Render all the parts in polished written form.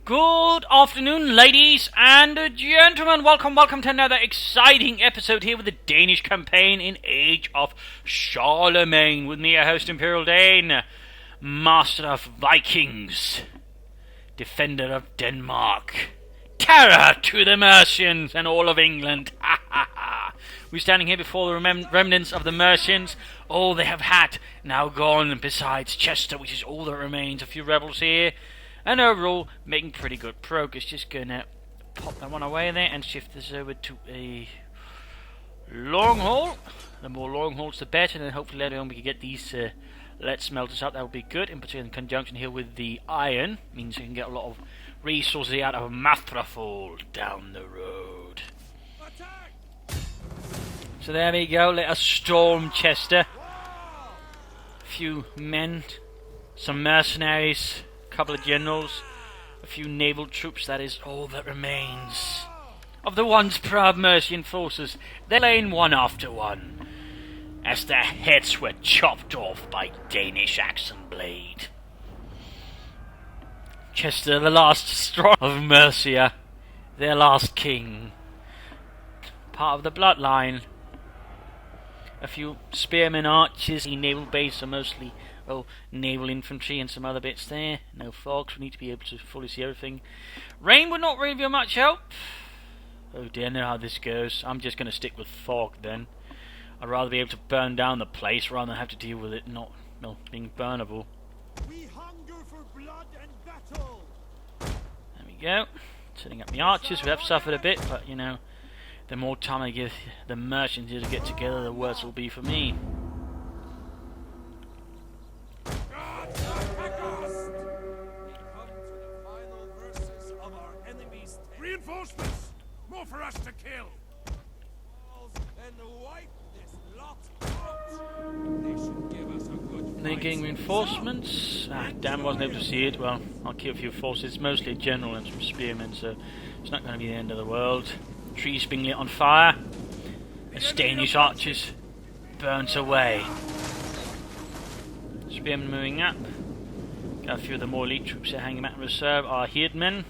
Good afternoon, ladies and gentlemen. Welcome to another exciting episode here with the Danish campaign in Age of Charlemagne. With me, your host, Imperial Dane, master of Vikings, defender of Denmark, terror to the Mercians and all of England. We're standing here before the remnants of the Mercians. All they have had now gone, besides Chester, which is all that remains. A few rebels here. And overall, making pretty good progress. Just gonna pop that one away there and shift this over to a long haul. The more long hauls, the better. And then hopefully later on we can get these lead smelters up. That would be good. In particular, in conjunction here with the iron, means we can get a lot of resources out of Mathrafall down the road. So there we go. Let us storm Chester. A few men, some mercenaries. Couple of generals, a few naval troops. That is all that remains of the once proud Mercian forces. They're laying one after one as their heads were chopped off by Danish axe and blade. Chester, the last strong of Mercia, their last king, part of the bloodline. A few spearmen, archers, naval base are mostly naval infantry and some other bits there. No fogs, we need to be able to fully see everything. Rain would not really be much help. Oh dear, I know how this goes. I'm just going to stick with fog then. I'd rather be able to burn down the place rather than have to deal with it not being burnable. We hunger for blood and battle. There we go. Setting up the archers. We have suffered a bit, but you know, the more time I give the merchants here to get together, the worse it will be for me. Reinforcements! More for us to kill! And wipe this lot out! They should give us a good They're getting reinforcements. Damn, wasn't able to see it. Well, I'll keep a few forces. It's mostly a general and some spearmen, so it's not going to be the end of the world. Trees being lit on fire. As Danish archers burnt away. Spearmen moving up. Got a few of the more elite troops here hanging out in reserve. Our herdmen,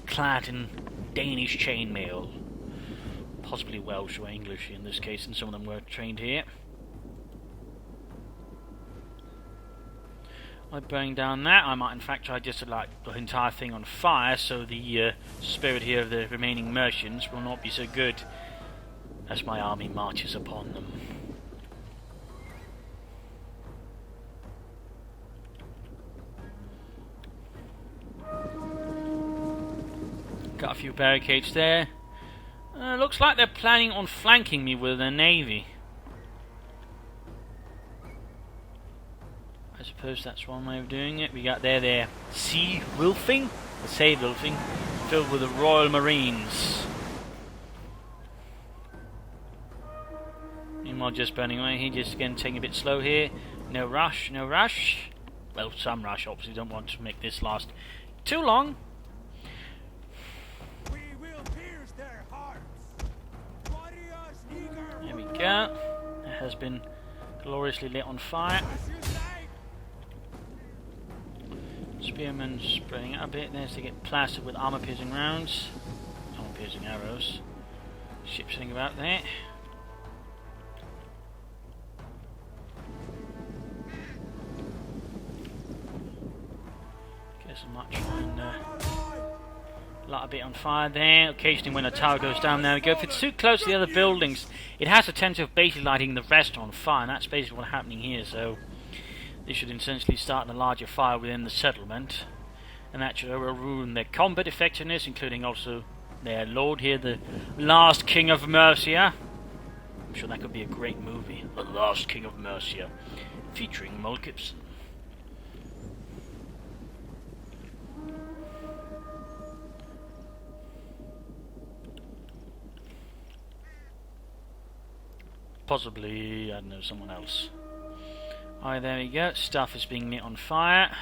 clad in Danish chainmail, possibly Welsh or English in this case, and some of them were trained here. By burning down that, I might in fact try just to light the entire thing on fire, so the spirit here of the remaining Mercians will not be so good as my army marches upon them. Got a few barricades there. Looks like they're planning on flanking me with their navy. I suppose that's one way of doing it. We got their sea wolfing, the sea wolfing, filled with the Royal Marines. Meanwhile, just burning away. He just again taking a bit slow here. No rush, no rush. Well, some rush. Obviously, don't want to make this last too long. There we go. It has been gloriously lit on fire. Spearmen spreading out a bit there to get plastered with armor-piercing rounds. Armor-piercing arrows. Ship sitting about there. Guess I might try and light a bit on fire there. Occasionally when a tower goes down, there we go. If it's too close to the other buildings, it has a tendency of basically lighting the rest on fire, and that's basically what's happening here. So this should essentially start a larger fire within the settlement, and that should ruin their combat effectiveness, including also their lord here, the last king of Mercia. I'm sure that could be a great movie, The Last King of Mercia, featuring Mel Gibson. Possibly, I don't know, someone else. Alright, there we go. Stuff is being lit on fire.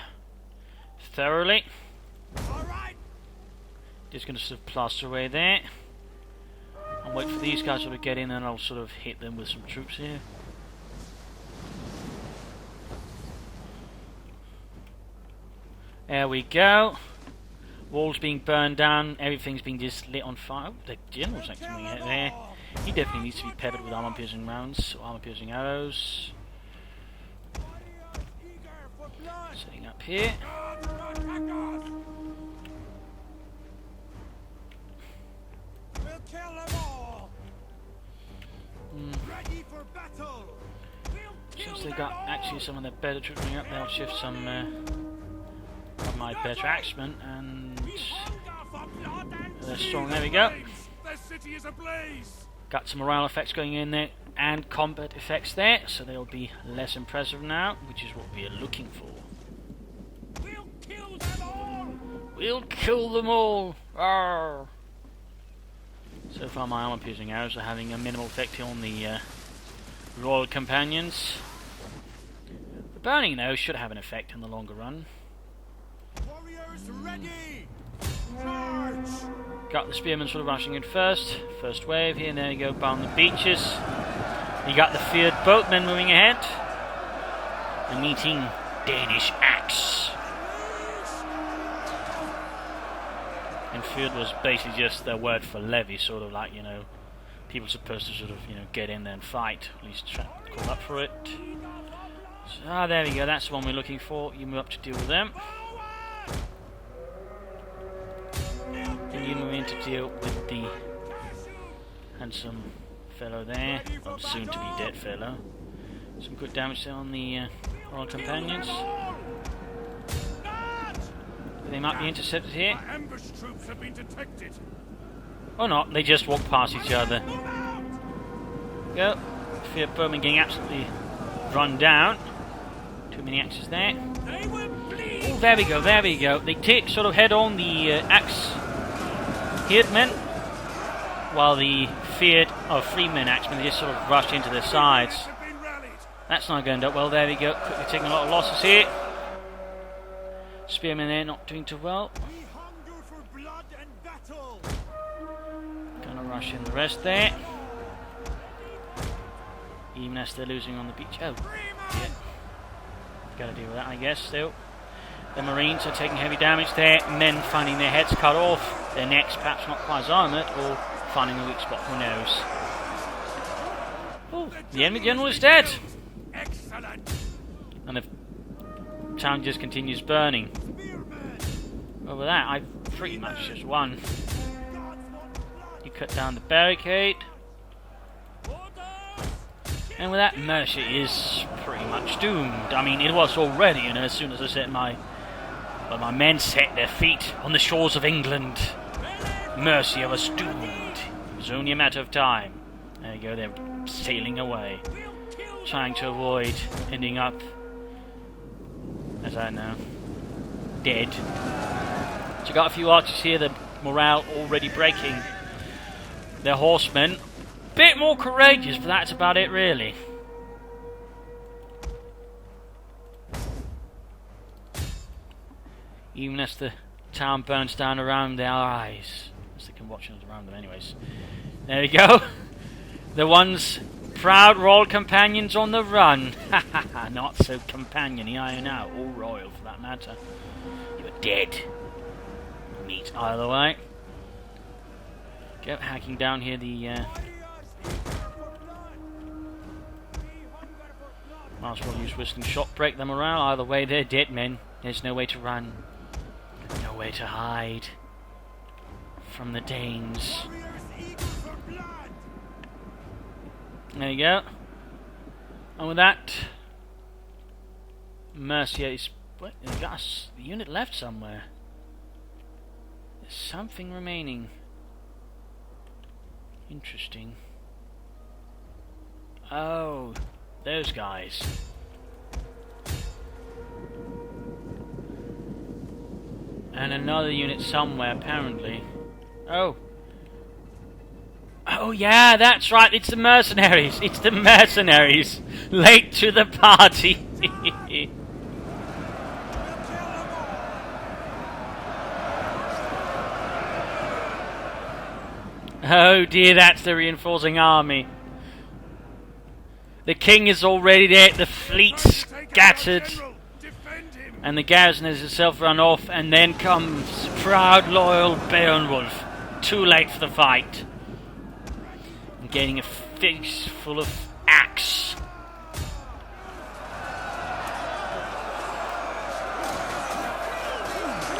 Thoroughly. Alright. Just going to sort of plaster away there. And wait for these guys to get in, and I'll sort of hit them with some troops here. There we go. Walls being burned down, everything's being just lit on fire. Oh, the general's next to me there. He definitely needs to be peppered with armor-piercing rounds, or armor-piercing arrows. Setting up here. We'll kill them all. Ready for battle. Since they got actually some of their better troops coming up, they'll shift some of my better axemen, and they're strong. There we go. The city is ablaze. Got some morale effects going in there, and combat effects there, so they'll be less impressive now, which is what we are looking for. We'll kill them all. We'll kill them all! Arr. So far my armor-piercing arrows are having a minimal effect on the Royal Companions. The burning, though, should have an effect in the longer run. Warriors ready. Charge. Got the spearmen sort of rushing in first. First wave here, and there you go, down the beaches. You got the feared boatmen moving ahead. And meeting Danish axe. And feared was basically just their word for levy, sort of like, you know, people supposed to sort of, you know, get in there and fight. At least try to call up for it. So, there we go, that's the one we're looking for. You move up to deal with them. And you move in to deal with the handsome fellow there, or soon to be dead fellow. Some good damage there on the Royal Companions. They might be intercepted here. Our ambush troops have been detected. Or not, they just walk past each other. Go. Fear Bowman getting absolutely run down. Too many axes there. They will bleed. Oh, there we go, there we go. They take sort of head on the axe men, while the feared freemen axemen, they just sort of rush into their sides. Have been rallied. That's not going to well, there we go. Quickly taking a lot of losses here. Spearmen there not doing too well. We hunger for blood and battle. Gonna rush in the rest there. Even as they're losing on the beach. Oh, yeah. Gotta deal with that, I guess, still. The Marines are taking heavy damage there. Men finding their heads cut off. Their necks perhaps not quite as armoured, or finding a weak spot, who knows. Oh, the enemy general is dead! Excellent. And the town just continues burning. Over that, I've pretty much just won. You cut down the barricade. And with that, Mercia is pretty much doomed. I mean, it was already, you know, as soon as I set my men set their feet on the shores of England, Mercia was doomed. It was only a matter of time. There you go, they're sailing away, trying to avoid ending up, as I know, dead. So got a few archers here, the morale already breaking. Their horsemen, bit more courageous, but that's about it really. Even as the town burns down around their eyes, as they can watch us around them anyways. There we go. The ones proud royal companions on the run. Ha ha ha, not so companion-y are you now, or royal for that matter. You're dead. Meat either way. Go hacking down here the might as well use whistling shot, break the morale. Either way, they're dead men. There's no way to run. No way to hide from the Danes. There you go. And with that, Mercia is... What? There's got a unit left somewhere. There's something remaining. Interesting. Oh, those guys. And another unit somewhere, apparently. Oh. Oh yeah, that's right, it's the mercenaries. It's the mercenaries. Late to the party. Oh dear, that's the reinforcing army. The king is already there, the fleet scattered. And the garrison has itself run off, and then comes proud, loyal Beowulf. Too late for the fight. And getting a face full of axe.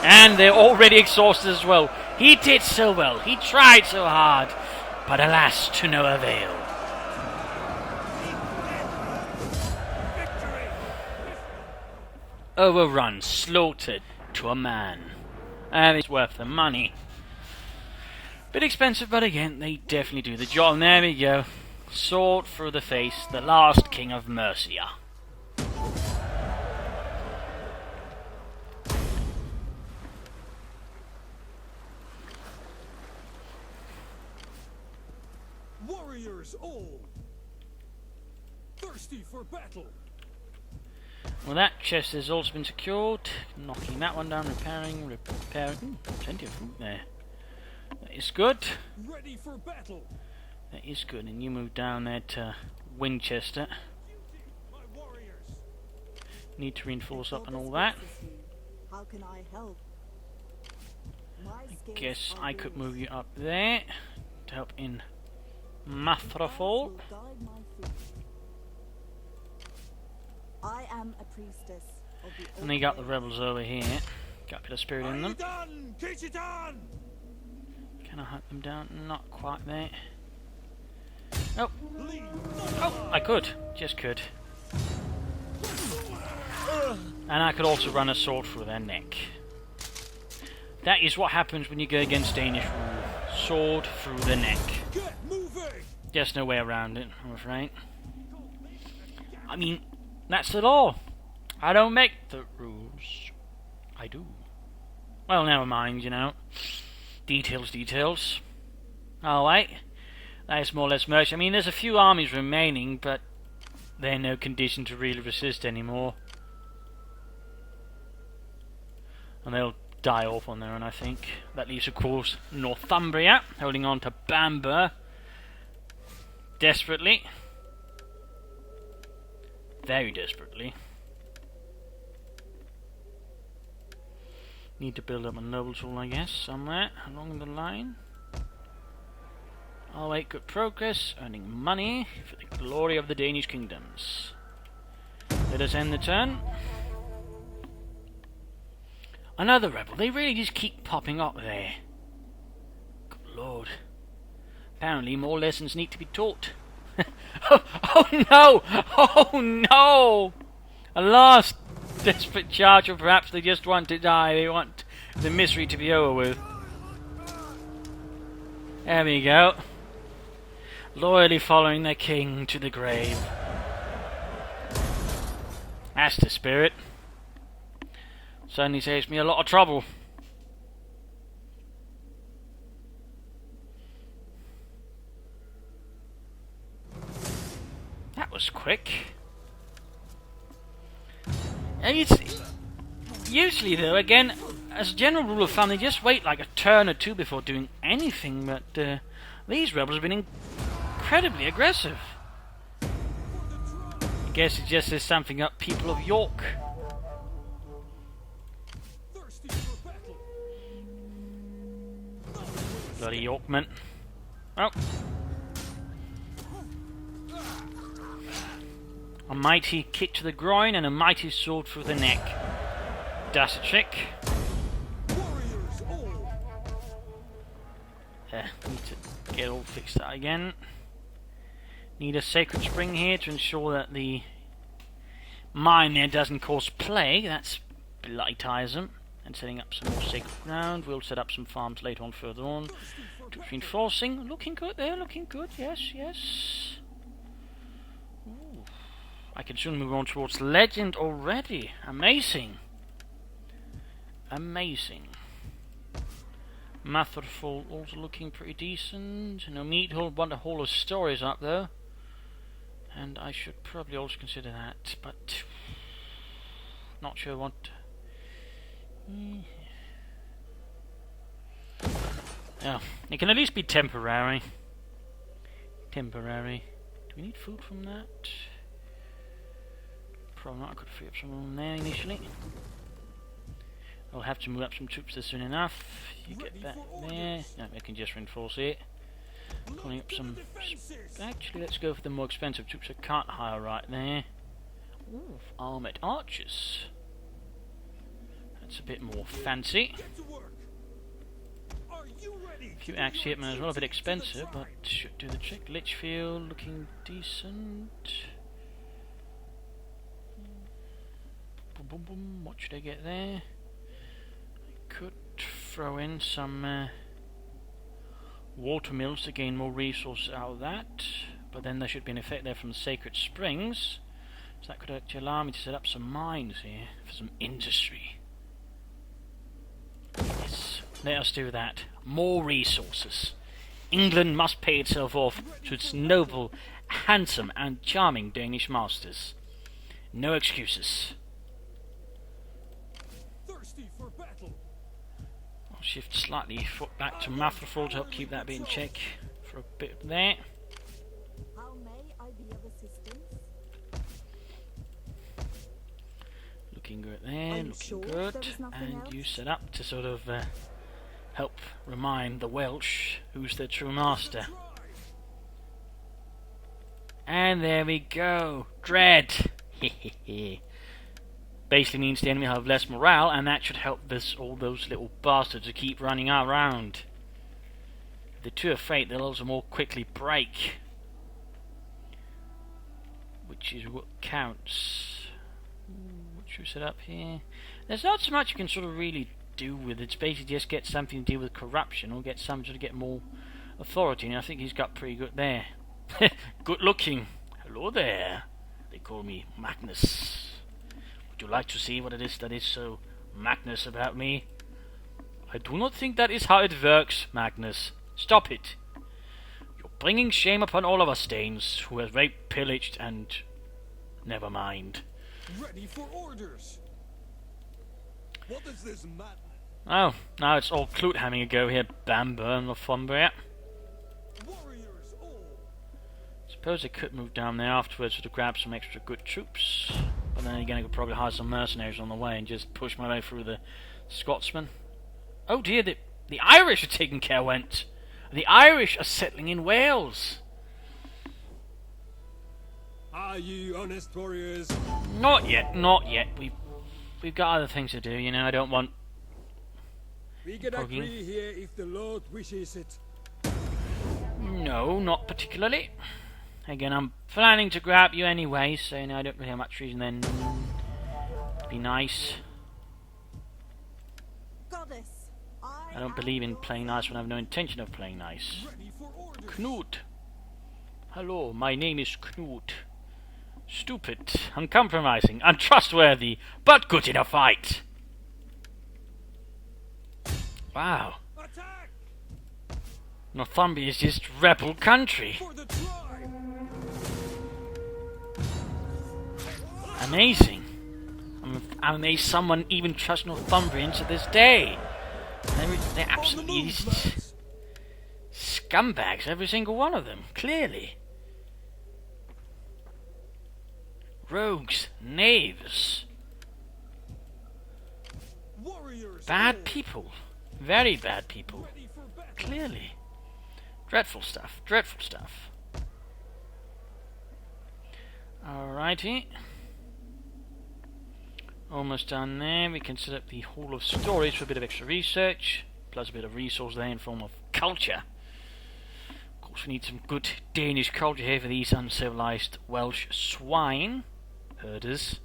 And they're already exhausted as well. He did so well. He tried so hard. But alas, to no avail. Overrun, slaughtered to a man. And it's worth the money. Bit expensive, but again, they definitely do the job. And there we go. Sword through the face, the last king of Mercia. Warriors all, thirsty for battle. Well, that chest has also been secured. Knocking that one down, repairing. Plenty of food there. That is good. Ready for battle. That is good. And you move down there to Winchester. My warriors. Need to reinforce up and all that. How can I help? Guess I could move you up there to help in Mathrafall. I am a priestess of the And they got the rebels over here. Got a bit of spirit in them. Done. Kichitan. Can I hunt them down? Not quite there. Oh. Oh, I could. Just could. And I could also run a sword through their neck. That is what happens when you go against Danish rule. Sword through the neck. Get moving. There's no way around it, I'm afraid. I mean, that's the law. I don't make the rules. I do. Well, never mind, you know. Details. Oh, wait. That is more or less mercy. I mean, there's a few armies remaining, but they're in no condition to really resist anymore. And they'll die off on their own, I think. That leaves, of course, Northumbria, holding on to Bamber. Desperately. Very desperately. Need to build up a noble tool, I guess, somewhere along the line. I'll make good progress, earning money for the glory of the Danish kingdoms. Let us end the turn. Another rebel. They really just keep popping up there. Good lord. Apparently more lessons need to be taught. oh no! Oh no! A last desperate charge, or perhaps they just want to die. They want the misery to be over with. There we go. Loyally following their king to the grave. That's the spirit. Certainly saves me a lot of trouble. That was quick. And it's usually, though, again, as a general rule of thumb, they just wait like a turn or two before doing anything. But these rebels have been incredibly aggressive. I guess it just says something up people of York. Bloody Yorkmen. Oh. A mighty kick to the groin and a mighty sword through the neck. That's a trick. Need to get all fixed out again. Need a sacred spring here to ensure that the mine there doesn't cause plague. That's bloody tiresome. And setting up some more sacred ground. We'll set up some farms later on further on. Reinforcing. Looking good there, looking good. Yes, yes. Ooh. I can soon move on towards legend already. Amazing. Amazing. Matherfall also looking pretty decent. No meat hole, want a hall of stories up though. And I should probably also consider that, but not sure what. Yeah, it can at least be temporary. Temporary. Do we need food from that? Probably not. I could free up some room there initially. We'll have to move up some troops there soon enough. You get that there. No, we can just reinforce it. Pulling up some... Actually, let's go for the more expensive troops I can't hire right there. Ooh, armoured archers. That's a bit more fancy. A few axe hitmen as well, a bit expensive, but should do the trick. Litchfield looking decent. Boom, boom, boom. What should I get there? I could throw in some water mills to gain more resources out of that, but then there should be an effect there from the Sacred Springs, so that could actually allow me to set up some mines here for some industry. Yes, let us do that. More resources. England must pay itself off to its noble, handsome and charming Danish masters. No excuses. Thirsty for battle. I'll shift slightly foot back to Matherfall to help keep that bit in check for a bit there. How may I be of assistance? Looking good there, looking sure good. there was nothing And else? you set up to sort of help remind the Welsh who's their true master. And there we go. Dread. Basically means the enemy have less morale, and that should help all those little bastards to keep running around. If they're too afraid, they'll also more quickly break, which is what counts. What should we set up here? There's not so much you can sort of really do with it. It's basically just get something to deal with corruption, or get something to get more authority, and I think he's got pretty good there. Good looking. Hello there. They call me Magnus. Would you like to see what it is that is so Magnus about me? I do not think that is how it works, Magnus. Stop it. You're bringing shame upon all of us Danes, who have raped, pillaged, and... never mind. Ready for orders. What is this madness? Oh, now it's all Clute having a go here, Bamber and Northumbria. Warriors all. Suppose I could move down there afterwards to grab some extra good troops. But then again I could probably hire some mercenaries on the way and just push my way through the Scotsmen. Oh dear, the Irish are taking care went. The Irish are settling in Wales. Are you honest warriors? Not yet, not yet. We've got other things to do, you know. I don't want... We can Pogging. agree here if the Lord wishes it. No, not particularly. Again, I'm planning to grab you anyway, so you know, I don't really have much reason then. Be nice. Goddess, I don't believe in playing nice when I have no intention of playing nice. Ready for orders. Knut. Hello, my name is Knut. Stupid, uncompromising, untrustworthy, but good in a fight. Wow. Attack Northumbria is just rebel country. for the tribe. Amazing. I'm amazed someone even trusts Northumbrians to this day. They're absolutely scumbags, every single one of them, clearly. Rogues, knaves, Warriors bad all. people, very bad people, Ready for battle. clearly. Dreadful stuff, dreadful stuff. Alrighty. Almost done there. We can set up the Hall of Stories for a bit of extra research, plus a bit of resource there in form of culture. Of course, we need some good Danish culture here for these uncivilized Welsh swine herders.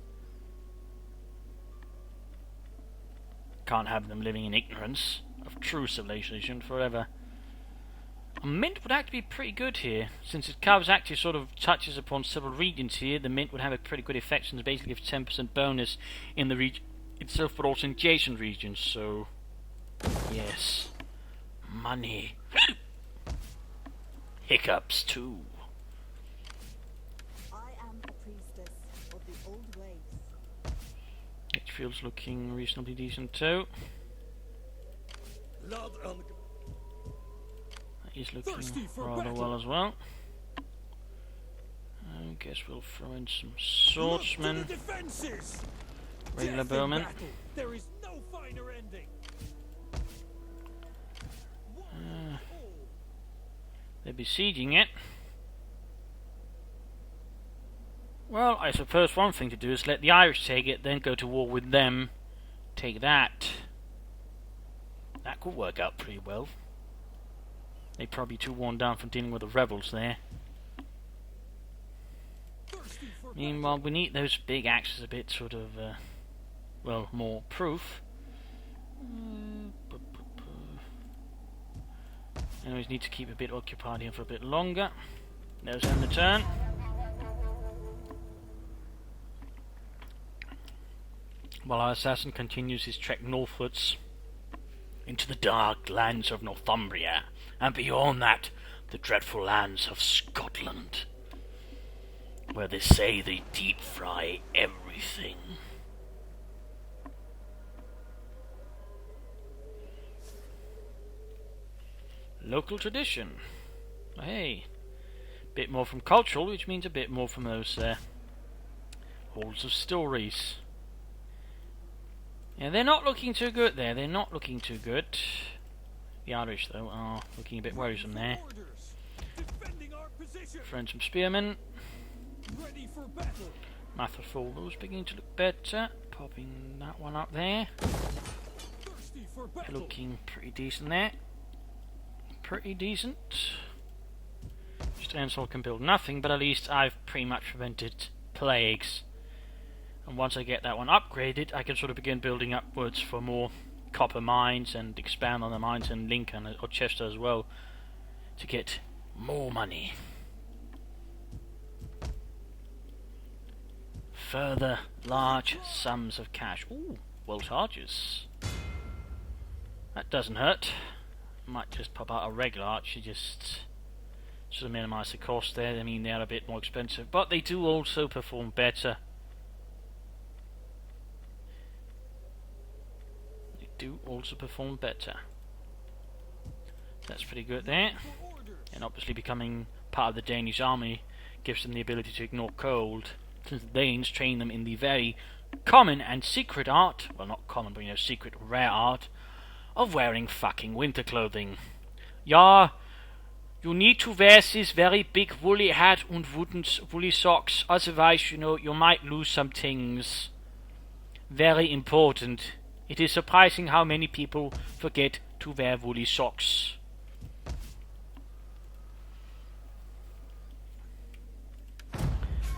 Can't have them living in ignorance of true civilization forever. A mint would actually be pretty good here, since it covers actually sort of touches upon several regions here. The mint would have a pretty good effect, since it basically gives 10% bonus in the region itself, but also in adjacent regions. So, yes, money, hiccups too. I am a priestess of the old ways. Litchfield's looking reasonably decent too. Blood on He's looking Thirsty for rather battle. well as well. I guess we'll throw in some Look to swordsmen, the defenses. regular Death in bowmen. battle. There is No finer ending. They're besieging it. Well, I suppose one thing to do is let the Irish take it, then go to war with them. Take that. That could work out pretty well. They're probably too worn down from dealing with the rebels there. Meanwhile, we need those big axes a bit sort of, well, more proof. Anyways, need to keep a bit occupied here for a bit longer. There's end the turn. While our assassin continues his trek northwards into the dark lands of Northumbria, and beyond that, the dreadful lands of Scotland, where they say they deep fry everything. Local tradition. Hey, bit more from cultural, which means a bit more from those halls of stories. Yeah, they're not looking too good there. They're not looking too good. The Irish, though, are looking a bit worrisome there. Friend some spearmen. Matherfall is beginning to look better. Popping that one up there. Looking pretty decent there. Pretty decent. Stainsall can build nothing, but at least I've pretty much prevented plagues. And once I get that one upgraded, I can sort of begin building upwards for more copper mines and expand on the mines in Lincoln or Chester as well to get more money. Further large sums of cash. Ooh, well charges. That doesn't hurt. Might just pop out a regular archer just sort of minimise the cost there. I mean, they are a bit more expensive, but they do also perform better. They do also perform better. That's pretty good there. And obviously becoming part of the Danish army gives them the ability to ignore cold, since the Danes train them in the very common and secret art, well, not common, but secret, rare art of wearing fucking winter clothing. Yeah, you need to wear this very big woolly hat and woolly socks, otherwise, you might lose some things. Very important. It is surprising how many people forget to wear woolly socks.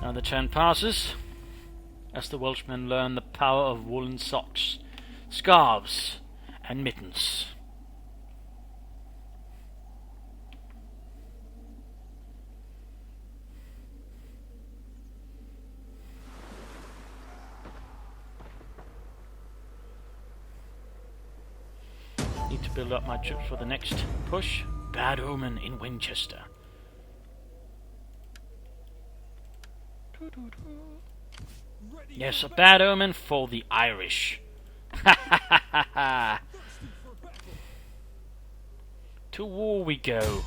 Now the turn passes, as the Welshmen learn the power of woolen socks, scarves, and mittens. Need to build up my troops for the next push. Bad omen in Winchester. Yes, a bad omen for the Irish. Ha ha ha ha ha! To war we go.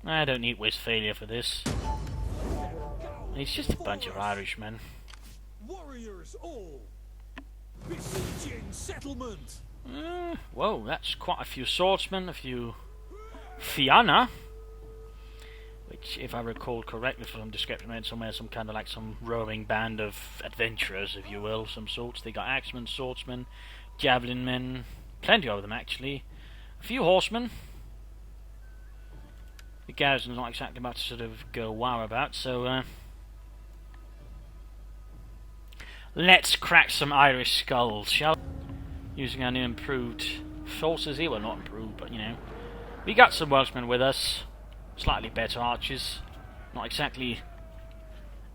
I don't need Westphalia for this. It's just a bunch of Irishmen. Warriors all. Besieging settlement. Whoa, that's quite a few swordsmen, a few Fianna, which, if I recall correctly from description, meant somewhere some kind of like some roaming band of adventurers, if you will, some sorts. They got axemen, swordsmen, javelin men, plenty of them actually. A few horsemen. The garrison's not exactly about to sort of go wow about, so let's crack some Irish skulls, shall we? Using our new improved forces here. Well, not improved, but we got some Welshmen with us. Slightly better archers. Not exactly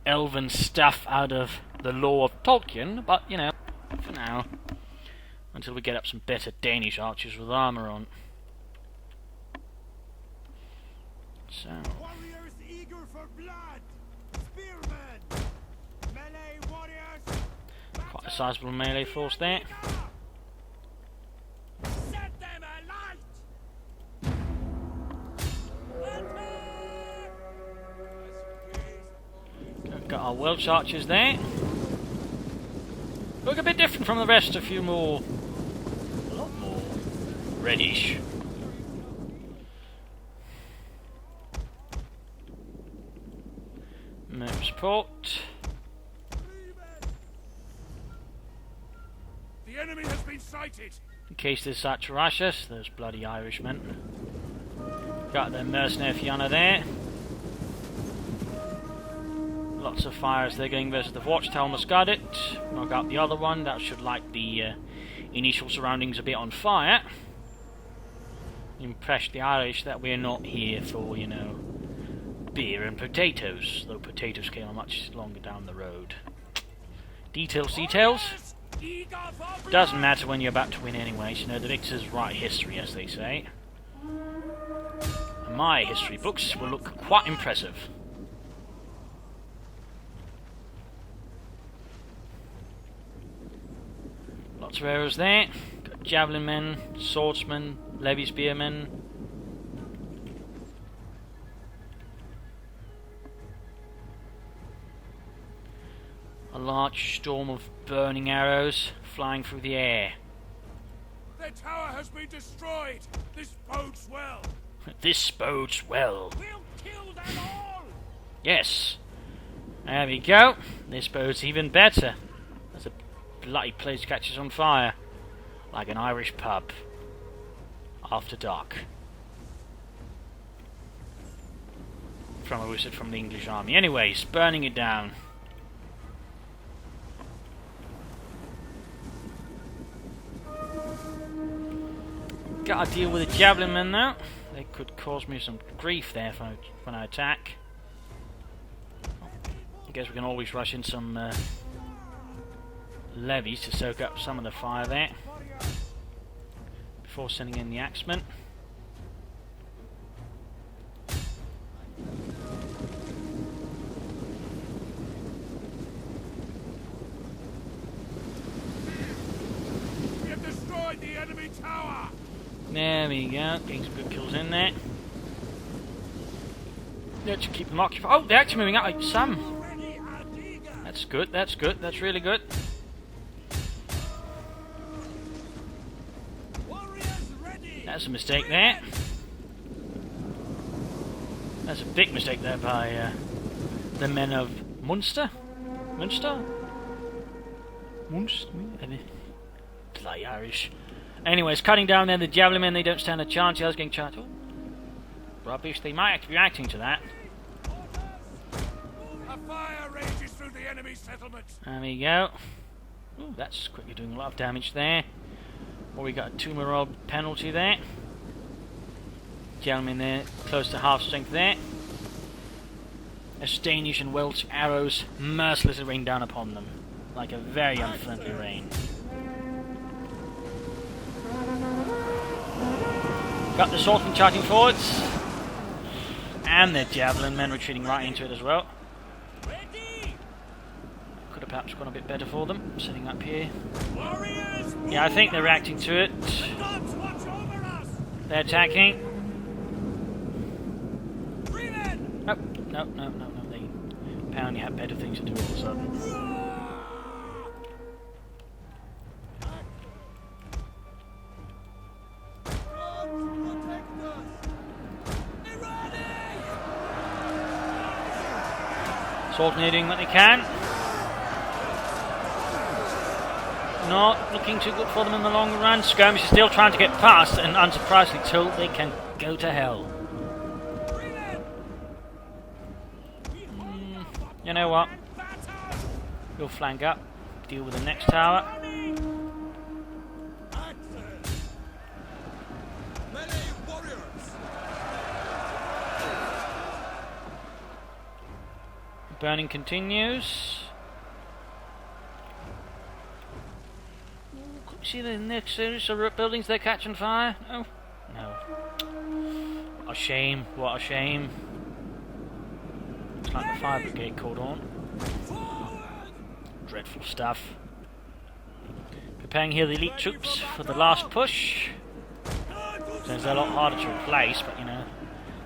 elven stuff out of the lore of Tolkien, but for now. Until we get up some better Danish archers with armour on. So. Warriors eager for blood. Spearmen. Melee warriors. Quite a sizable melee force there. Set them alight. Got our Welsh archers there. Look a bit different from the rest, a lot more reddish. No support. The enemy has been sighted. In case they start to rush us, those bloody Irishmen. Got their mercenary Fianna there. Lots of fires they're getting versus the Watchtower must guard it. Knock out the other one, that should light the initial surroundings a bit on fire. Impress the Irish that we're not here for, you know, beer and potatoes, though potatoes came much longer down the road. Details. Doesn't matter when you're about to win anyways, you know, the victors write history, as they say. And my history books will look quite impressive. Lots of arrows there. Got javelin men, swordsmen, levy spearmen. A large storm of burning arrows flying through the air. Their tower has been destroyed. This bodes well. This bodes well. We'll kill them all. Yes. There we go. This bodes even better. As the bloody place catches on fire. Like an Irish pub. After dark. From a wizard from the English army. Anyways, burning it down. Gotta deal with the javelin men now. They could cause me some grief there when I attack. I guess we can always rush in some levies to soak up some of the fire there before sending in the axemen. We have destroyed the enemy tower. There we go, getting some good kills in there. Let's keep them occupied. Oh, they're actually moving out like some. That's good, that's really good. That's a mistake there. That's a big mistake there by the men of Munster? Bloody Irish. Anyways, cutting down there the javelin men, they don't stand a chance. The others getting charged. Oh, rubbish. They might actually be reacting to that. A fire rages through the enemy settlement. There we go. Ooh, that's quickly doing a lot of damage there. Well, we got a 2 morale penalty there. Javelin there, close to half strength there. As Danish and Welsh arrows mercilessly rain down upon them, like a very unfriendly rain. Got the swordsmen charging forwards, and the javelin men retreating right into it as well. Could have perhaps gone a bit better for them, sitting up here. Yeah, I think they're reacting to it. They're attacking. No. They apparently have better things to do all of a sudden. Swordsmen doing what they can. Not looking too good for them in the long run. Skirmish is still trying to get past, and unsurprisingly, till they can go to hell. You know what? We'll flank up, deal with the next tower. Burning continues. See the next series of buildings they're catching fire? Oh, no. What a shame, what a shame. Looks like the fire brigade called on. Dreadful stuff. Preparing here the elite troops for the last push. So it's a lot harder to replace, but you know,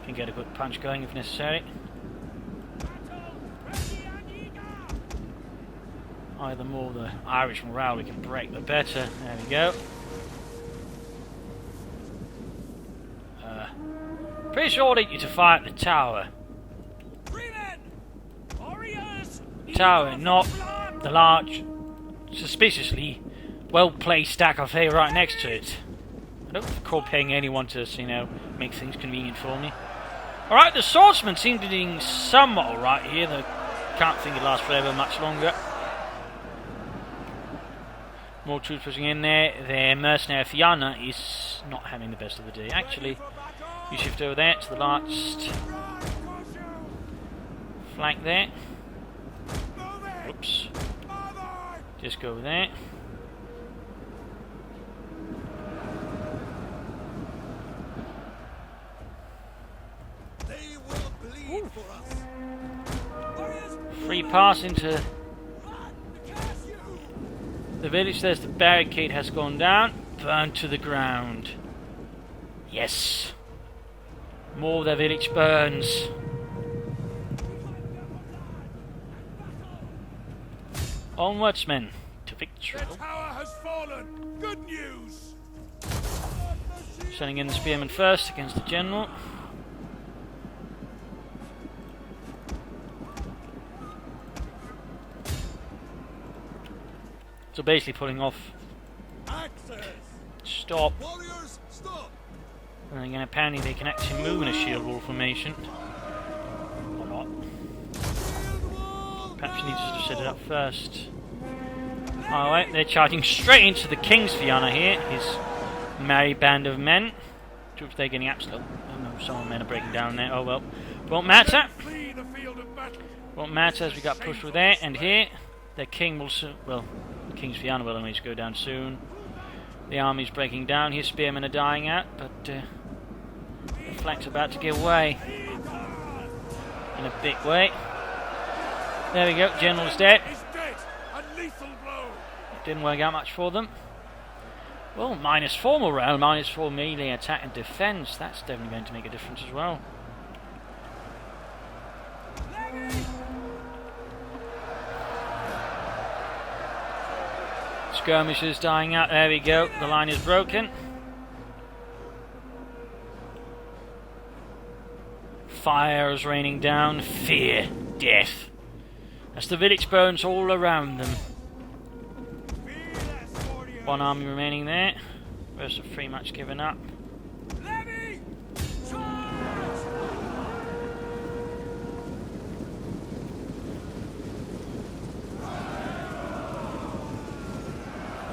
can get a good punch going if necessary. Either more the Irish morale we can break, the better. There we go. Pretty sure I need you to fire at the tower. Tower, not the large, suspiciously well-placed stack of hay right next to it. I don't recall paying anyone to, you know, make things convenient for me. Alright, the swordsmen seem to be doing somewhat alright here, though can't think it lasts forever much longer. More troops pushing in there. Their mercenary Fianna is not having the best of the day. Actually, you shift over there to the last flank there. Oops. Just go there. They will bleed for us. Free pass into the village. There's the barricade has gone down. Burned to the ground. Yes. More of their village burns. Onwards, men, to victory. The tower has fallen. Good news. Sending in the spearmen first against the general. So basically pulling off. Access. Stop. Warriors, stop. And again, apparently they can actually move in a shield wall formation. Or not. Perhaps you need to set it up first. Alright, they're charging straight into the King's Fianna here. His merry band of men. Troops, they're getting absolute. Oh no, some of the men are breaking down there. Oh well. Won't matter. Flee the field of battle. Won't matter as we got pushed through there and here. Their king will soon. Well, the King's Fianna will only go down soon. The army's breaking down. His spearmen are dying out, but the flank's about to give way. In a big way. There we go, General's dead. He's dead. A lethal blow. Didn't work out much for them. Well, -4 morale, -4 melee attack and defense. That's definitely going to make a difference as well. Skirmishers dying out. There we go. The line is broken. Fire is raining down. Fear. Death. As the village burns all around them. One army remaining there. Rest are pretty much given up. Levy! Charge!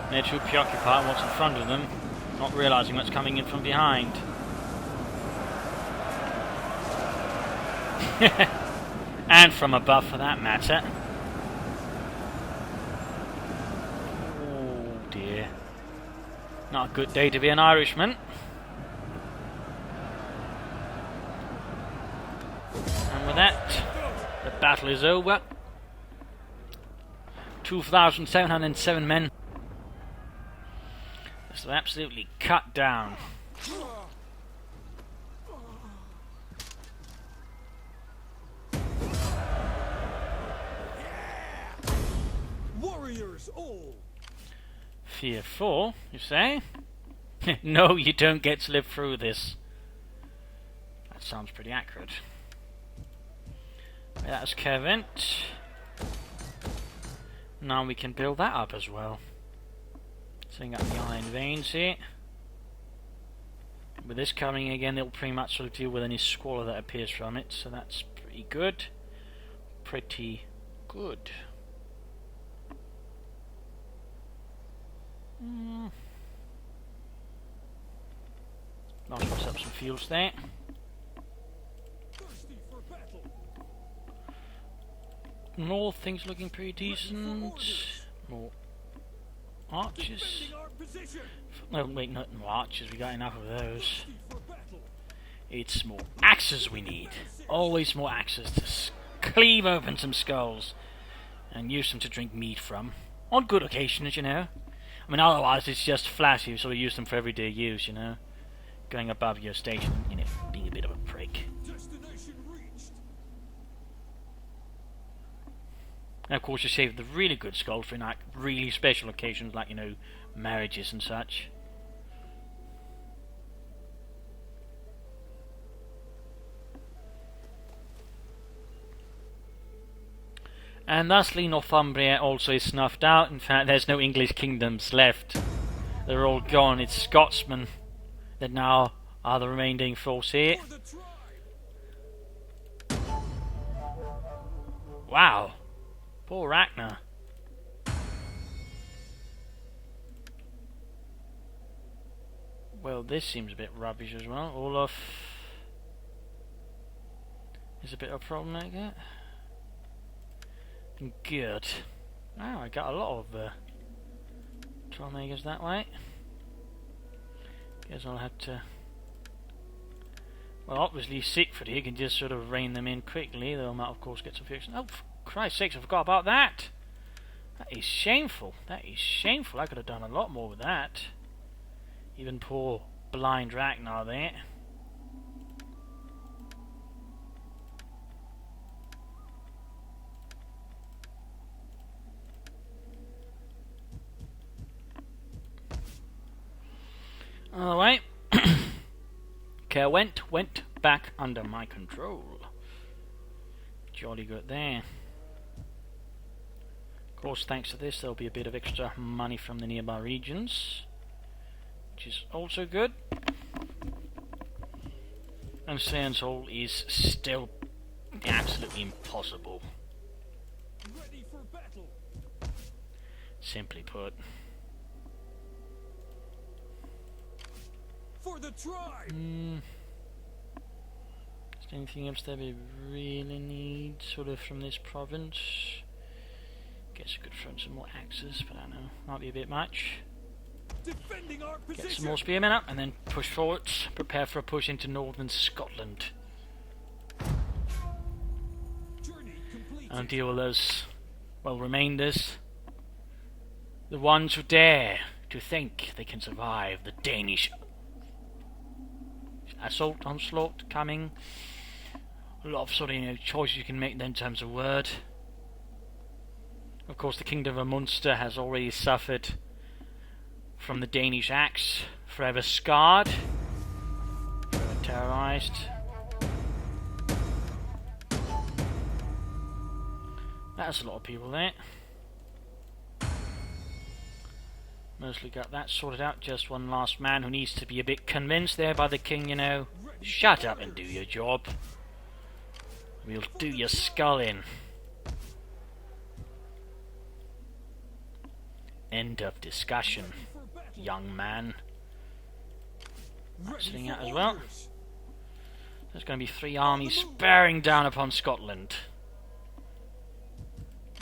They're too preoccupied with what's in front of them, not realising what's coming in from behind. And from above for that matter. Oh dear. Not a good day to be an Irishman. And with that, the battle is over. 2,707 men. So absolutely cut down. Warriors all. Fear 4, you say? No, you don't get to live through this. That sounds pretty accurate. That's Kevin. Now we can build that up as well. Setting up the iron veins here. With this coming again, it'll pretty much sort of deal with any squalor that appears from it, so that's pretty good. Pretty good. I'll toss up some fields there. Thirsty for battle. North, things looking pretty decent. More archers. Defending our position. No, wait, not more archers. We got enough of those. Thirsty for battle. It's more axes we need. Always more axes to cleave open some skulls and use them to drink mead from. On good occasions, you know. I mean, otherwise it's just flashy. You sort of use them for everyday use, you know. Going above your station, you know, being a bit of a prick. Destination reached. And of course you save the really good skulls for like really special occasions like, you know, marriages and such. And thusly Northumbria also is snuffed out. In fact, there's no English kingdoms left. They're all gone. It's Scotsmen that now are the remaining force here. For the tribe. Wow. Poor Ragnar. Well, this seems a bit rubbish as well. Olaf is a bit of a problem like that. Good. Wow, I got a lot of trollmakers that way. Guess I'll have to... Well, obviously Siegfried here can just sort of rein them in quickly, though I might of course get some friction. Oh, for Christ's sakes, I forgot about that! That is shameful. That is shameful. I could have done a lot more with that. Even poor blind Ragnar there. Alright. Caerwent went back under my control. Jolly good there. Of course, thanks to this, there'll be a bit of extra money from the nearby regions, which is also good. And Sansol is still absolutely impossible. Ready for battle. Simply put. For the tribe. Is there anything else that we really need, sort of, from this province? Guess we could throw in some more axes, but I don't know, might be a bit much. Defending our position. Get some more spearmen up, and then push forwards. Prepare for a push into northern Scotland. Journey complete. And deal with those, well, remainders. The ones who dare to think they can survive the Danish assault, onslaught coming. A lot of sort of, you know, choices you can make then in terms of word. Of course, the Kingdom of Munster has already suffered from the Danish axe, forever scarred, forever terrorized. That's a lot of people there. Mostly got that sorted out. Just one last man who needs to be a bit convinced there by the king, you know. Shut up and do your job. We'll do your skull in. End of discussion, young man. That's sitting out as well. There's going to be 3 armies bearing down upon Scotland.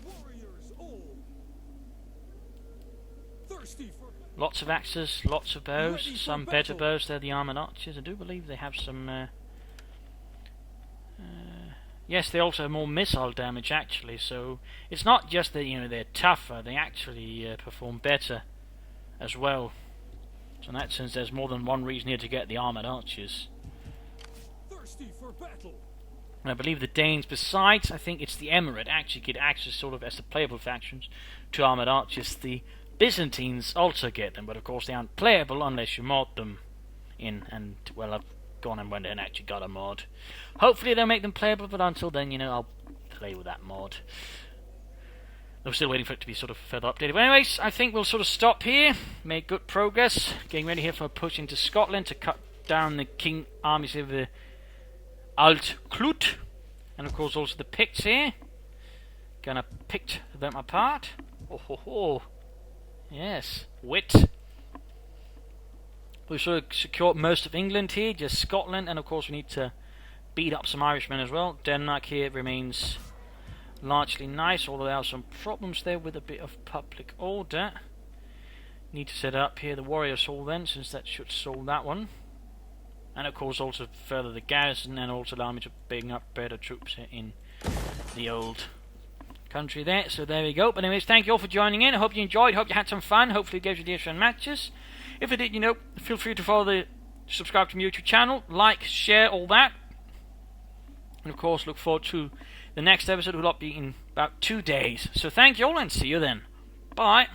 Warriors all. Thirsty for Lots of axes, lots of bows, some better bows. They're the armoured archers. I do believe they have some... yes, they also have more missile damage actually, so it's not just that, you know, they're tougher, they actually perform better as well. So in that sense there's more than one reason here to get the armoured archers. thirsty for battle. And I believe the Danes, besides, I think it's the Emirate, actually get access sort of as the playable factions to armoured archers. The Byzantines also get them, but of course they aren't playable unless you mod them in, and well, I've gone and went and actually got a mod. Hopefully they'll make them playable, but until then, you know, I'll play with that mod. I'm still waiting for it to be sort of further updated. But anyways, I think we'll sort of stop here. Made good progress. Getting ready here for a push into Scotland to cut down the king armies of the Alt Clut. And of course also the Picts here. Gonna pick them apart. Oh ho ho. Yes, wit. We've sort of secured most of England here, just Scotland, and of course we need to beat up some Irishmen as well. Denmark here remains largely nice, although there are some problems there with a bit of public order. Need to set up here the Warriors Hall then, since that should solve that one. And of course also further the garrison, and also allow me to bring up better troops here in the old country there. So there we go. But anyways, thank you all for joining in. I hope you enjoyed, hope you had some fun. Hopefully it gave you different matches. If it did, you know, feel free to follow subscribe to my YouTube channel, like, share, all that. And of course look forward to The next episode will be in about 2 days. So thank you all and see you then. Bye.